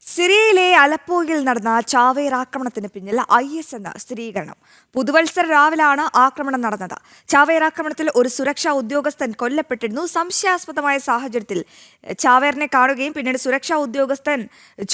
സിറിയയിലെ അലപ്പോയിൽ നടന്ന ചാവേർ ആക്രമണത്തിന് പിന്നിൽ IS എന്ന സ്ഥിരീകരണം. പുതുവത്സര രാവിലാണ് ആക്രമണം നടന്നത്. ചാവേർ ആക്രമണത്തിൽ ഒരു സുരക്ഷാ ഉദ്യോഗസ്ഥൻ കൊല്ലപ്പെട്ടിരുന്നു. സംശയാസ്പദമായ സാഹചര്യത്തിൽ ചാവേറിനെ കാണുകയും പിന്നീട് സുരക്ഷാ ഉദ്യോഗസ്ഥൻ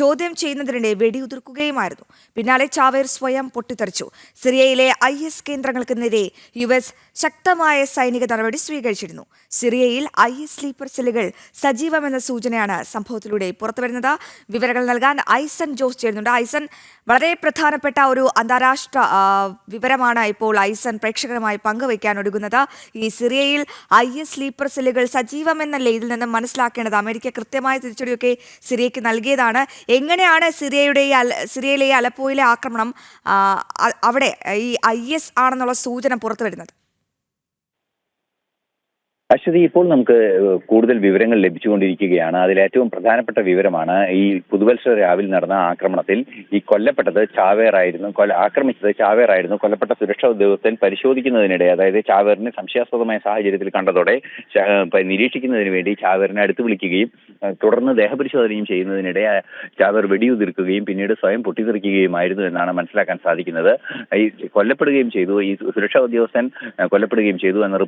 ചോദ്യം ചെയ്യുന്നതിനിടെ വെടിയുതിർക്കുകയുമായിരുന്നു. പിന്നാലെ ചാവേർ സ്വയം പൊട്ടിത്തെറിച്ചു. സിറിയയിലെ IS കേന്ദ്രങ്ങൾക്ക് നേരെ US ശക്തമായ സൈനിക നടപടി സ്വീകരിച്ചിരുന്നു. സിറിയയിൽ IS സ്ലീപ്പർ സെല്ലുകൾ സജീവമെന്ന സൂചനയാണ് സംഭവത്തിലൂടെ പുറത്തുവരുന്നത്. വിവരങ്ങൾ നൽകാൻ ഐസൻ ജോസ് ചേരുന്നുണ്ട്. ഐസൻ, വളരെ പ്രധാനപ്പെട്ട ഒരു അന്താരാഷ്ട്ര വിവരമാണ് ഇപ്പോൾ ഐസൻ പ്രേക്ഷകരുമായി പങ്കുവയ്ക്കാൻ ഒരുങ്ങുന്നത്. ഈ സിറിയയിൽ IS സ്ലീപ്പർ സെല്ലുകൾ സജീവമെന്നല്ലേ ഇതിൽ നിന്നും മനസ്സിലാക്കേണ്ടത്? അമേരിക്ക കൃത്യമായ തിരിച്ചടിയൊക്കെ സിറിയയ്ക്ക് നൽകിയതാണ്. എങ്ങനെയാണ് സിറിയയിലെ അലപ്പോയിലെ ആക്രമണം അവിടെ ഈ IS ആണെന്നുള്ള സൂചന പുറത്തു വരുന്നത്? അശ്വതി, ഇപ്പോൾ നമുക്ക് കൂടുതൽ വിവരങ്ങൾ ലഭിച്ചുകൊണ്ടിരിക്കുകയാണ്. അതിലേറ്റവും പ്രധാനപ്പെട്ട വിവരമാണ് ഈ പുതുവത്സര രാവിലെ നടന്ന ആക്രമണത്തിൽ ഈ കൊല്ലപ്പെട്ടത് ചാവേറായിരുന്നു. ആക്രമിച്ചത് ചാവേറായിരുന്നു. കൊല്ലപ്പെട്ട സുരക്ഷാ ഉദ്യോഗസ്ഥൻ പരിശോധിക്കുന്നതിനിടെ, അതായത് ചാവേറിനെ സംശയാസ്പദമായ സാഹചര്യത്തിൽ കണ്ടതോടെ നിരീക്ഷിക്കുന്നതിന് വേണ്ടി ചാവേറിനെ അടുത്ത് വിളിക്കുകയും തുടർന്ന് ദേഹപരിശോധനയും ചെയ്യുന്നതിനിടെ ചാവേർ വെടിയുതിർക്കുകയും പിന്നീട് സ്വയം പൊട്ടിത്തെറിക്കുകയുമായിരുന്നു എന്നാണ് മനസ്സിലാക്കാൻ സാധിക്കുന്നത്. ഈ കൊല്ലപ്പെടുകയും ചെയ്തു, ഈ സുരക്ഷാ ഉദ്യോഗസ്ഥൻ കൊല്ലപ്പെടുകയും ചെയ്തു എന്ന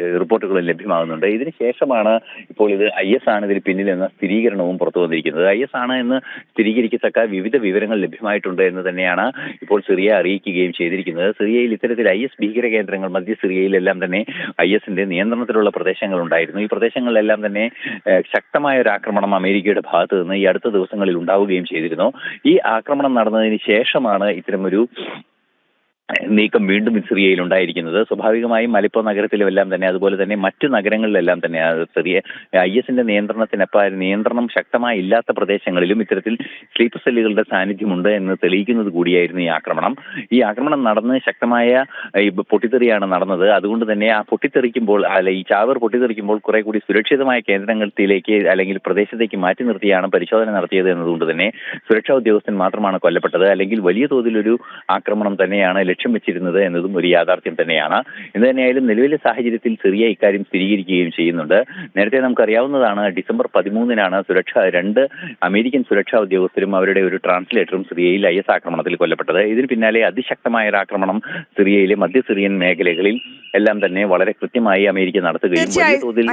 റിപ്പോർട്ടുകളും ലഭ്യമാകുന്നുണ്ട്. ഇതിനുശേഷമാണ് ഇപ്പോൾ ഇത് IS ആണ് ഇതിൽ പിന്നിലെന്ന സ്ഥിരീകരണവും പുറത്തു വന്നിരിക്കുന്നത്. IS ആണ് എന്ന് സ്ഥിരീകരിക്കത്തക്ക വിവിധ വിവരങ്ങൾ ലഭ്യമായിട്ടുണ്ട് എന്ന് തന്നെയാണ് ഇപ്പോൾ സിറിയ അറിയിക്കുകയും ചെയ്തിരിക്കുന്നത്. സിറിയയിൽ ഇത്തരത്തിൽ IS ഭീകര കേന്ദ്രങ്ങൾ മധ്യ സിറിയയിലെല്ലാം തന്നെ ISന്റെ നിയന്ത്രണത്തിലുള്ള പ്രദേശങ്ങൾ ഉണ്ടായിരുന്നു. ഈ പ്രദേശങ്ങളിലെല്ലാം തന്നെ ശക്തമായ ഒരു ആക്രമണം അമേരിക്കയുടെ ഭാഗത്ത് നിന്ന് ഈ അടുത്ത ദിവസങ്ങളിൽ ഉണ്ടാവുകയും ചെയ്തിരുന്നു. ഈ ആക്രമണം നടന്നതിന് ശേഷമാണ് ഇത്തരമൊരു നീക്കം വീണ്ടും സിറിയയിൽ ഉണ്ടായിരിക്കുന്നത്. സ്വാഭാവികമായും അലപ്പോ നഗരത്തിലുമെല്ലാം തന്നെ, അതുപോലെ തന്നെ മറ്റു നഗരങ്ങളിലെല്ലാം തന്നെ ISന്റെ നിയന്ത്രണം ശക്തമായി ഇല്ലാത്ത പ്രദേശങ്ങളിലും ഇത്തരത്തിൽ സ്ലീപ്പർ സെല്ലുകളുടെ സാന്നിധ്യമുണ്ട് എന്ന് തെളിയിക്കുന്നത് കൂടിയായിരുന്നു ഈ ആക്രമണം. ഈ ആക്രമണം നടന്ന് ശക്തമായ പൊട്ടിത്തെറിയാണ് നടന്നത്. അതുകൊണ്ട് തന്നെ ആ പൊട്ടിത്തെറിക്കുമ്പോൾ ഈ ചാവേർ പൊട്ടിത്തെറിക്കുമ്പോൾ കുറെ കൂടി സുരക്ഷിതമായ കേന്ദ്രങ്ങളിലേക്ക് അല്ലെങ്കിൽ പ്രദേശത്തേക്ക് മാറ്റി നിർത്തിയാണ് പരിശോധന നടത്തിയത് എന്നതുകൊണ്ട് തന്നെ സുരക്ഷാ ഉദ്യോഗസ്ഥൻ മാത്രമാണ് കൊല്ലപ്പെട്ടത്. അല്ലെങ്കിൽ വലിയ തോതിലൊരു ആക്രമണം തന്നെയാണ് ലക്ഷ്യം വെച്ചിരുന്നത് എന്നതും ഒരു യാഥാർത്ഥ്യം തന്നെയാണ്. എന്ന് തന്നെയായാലും നിലവിലെ സാഹചര്യത്തിൽ സിറിയ ഇക്കാര്യം സ്ഥിരീകരിക്കുകയും ചെയ്യുന്നുണ്ട്. നേരത്തെ നമുക്കറിയാവുന്നതാണ്, ഡിസംബർ 13-നാണ് രണ്ട് അമേരിക്കൻ സുരക്ഷാ ഉദ്യോഗസ്ഥരും അവരുടെ ഒരു ട്രാൻസ്ലേറ്ററും സിറിയയിൽ IS ആക്രമണത്തിൽ കൊല്ലപ്പെട്ടത്. ഇതിന് പിന്നാലെ അതിശക്തമായ ഒരു ആക്രമണം സിറിയയിലെ മധ്യ സിറിയൻ മേഖലകളിൽ എല്ലാം തന്നെ വളരെ കൃത്യമായി അമേരിക്ക നടത്തുകയും വലിയ തോതിൽ